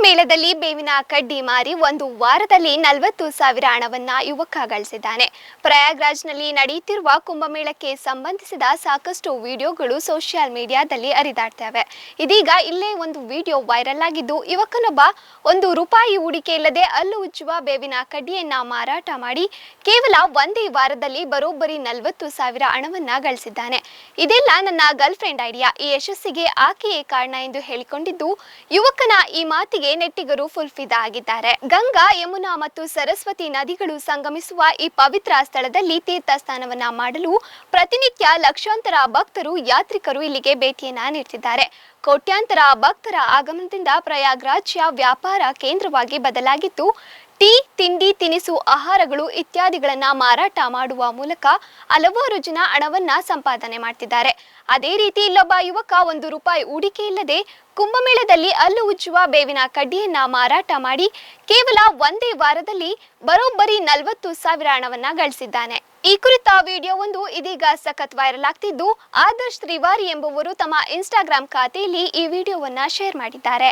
ಕುಂಭಮೇಳದಲ್ಲಿ ಬೇವಿನ ಕಡ್ಡಿ ಮಾರಿ ಒಂದು ವಾರದಲ್ಲಿ 40,000 ಹಣವನ್ನ ಯುವಕ ಗಳಿಸಿದ್ದಾನೆ. ಪ್ರಯಾಗ್ರಾಜ್ನಲ್ಲಿ ನಡೆಯುತ್ತಿರುವ ಕುಂಭಮೇಳಕ್ಕೆ ಸಂಬಂಧಿಸಿದ ಸಾಕಷ್ಟು ವಿಡಿಯೋಗಳು ಸೋಷಿಯಲ್ ಮೀಡಿಯಾದಲ್ಲಿ ಹರಿದಾಡ್ತವೆ. ಇದೀಗ ಇಲ್ಲೇ ಒಂದು ವಿಡಿಯೋ ವೈರಲ್ ಆಗಿದ್ದು, ಯುವಕನೊಬ್ಬ ₹1 ಹೂಡಿಕೆ ಇಲ್ಲದೆ ಹಲ್ಲು ಉಜ್ಜುವ ಬೇವಿನ ಕಡ್ಡಿಯನ್ನ ಮಾರಾಟ ಮಾಡಿ ಕೇವಲ ಒಂದೇ ವಾರದಲ್ಲಿ ಬರೋಬ್ಬರಿ 40,000 ಹಣವನ್ನ ಗಳಿಸಿದ್ದಾನೆ. ಇದೆಲ್ಲ ನನ್ನ ಗರ್ಲ್ ಫ್ರೆಂಡ್ ಐಡಿಯಾ, ಈ ಯಶಸ್ಸಿಗೆ ಆಕೆಯೇ ಕಾರಣ ಎಂದು ಹೇಳಿಕೊಂಡಿದ್ದು, ಯುವಕನ ಈ ಮಾತಿಗೆ ನೆಟ್ಟಿಗರು ಫುಲ್ ಫಿದಾ ಆಗಿದ್ದಾರೆ. ಗಂಗಾ, ಯಮುನಾ ಮತ್ತು ಸರಸ್ವತಿ ನದಿಗಳು ಸಂಗಮಿಸುವ ಈ ಪವಿತ್ರ ಸ್ಥಳದಲ್ಲಿ ತೀರ್ಥ ಸ್ನಾನವನ್ನ ಮಾಡಲು ಪ್ರತಿನಿತ್ಯ ಲಕ್ಷಾಂತರ ಭಕ್ತರು, ಯಾತ್ರಿಕರು ಇಲ್ಲಿಗೆ ಭೇಟಿಯನ್ನ ನೀಡುತ್ತಿದ್ದಾರೆ. ಕೋಟ್ಯಾಂತರ ಭಕ್ತರ ಆಗಮನದಿಂದ ಪ್ರಯಾಗ್ರಾಜ್ಯ ವ್ಯಾಪಾರ ಕೇಂದ್ರವಾಗಿ ಬದಲಾಗಿದ್ದು, ಟೀ, ತಿಂಡಿ, ತಿನಿಸು, ಆಹಾರಗಳು ಇತ್ಯಾದಿಗಳನ್ನ ಮಾರಾಟ ಮಾಡುವ ಮೂಲಕ ಹಲವಾರು ಜನ ಹಣವನ್ನ ಸಂಪಾದನೆ ಮಾಡ್ತಿದ್ದಾರೆ. ಅದೇ ರೀತಿ ಇಲ್ಲೊಬ್ಬ ಯುವಕ ₹1 ಹೂಡಿಕೆ ಇಲ್ಲದೆ ಕುಂಭಮೇಳದಲ್ಲಿ ಹಲ್ಲು ಉಜ್ಜುವ ಬೇವಿನ ಕಡ್ಡಿಯನ್ನ ಮಾರಾಟ ಮಾಡಿ ಕೇವಲ ಒಂದೇ ವಾರದಲ್ಲಿ ಬರೋಬ್ಬರಿ 40,000 ಹಣವನ್ನ ಗಳಿಸಿದ್ದಾನೆ. ಈ ಕುರಿತ ವಿಡಿಯೋ ಒಂದು ಇದೀಗ ಸಖತ್ ವೈರಲ್ ಆಗ್ತಿದ್ದು, ಆದರ್ಶ್ ತ್ರಿವಾರಿ ಎಂಬುವರು ತಮ್ಮ ಇನ್ಸ್ಟಾಗ್ರಾಮ್ ಖಾತೆಯಲ್ಲಿ ಈ ವಿಡಿಯೋವನ್ನ ಶೇರ್ ಮಾಡಿದ್ದಾರೆ.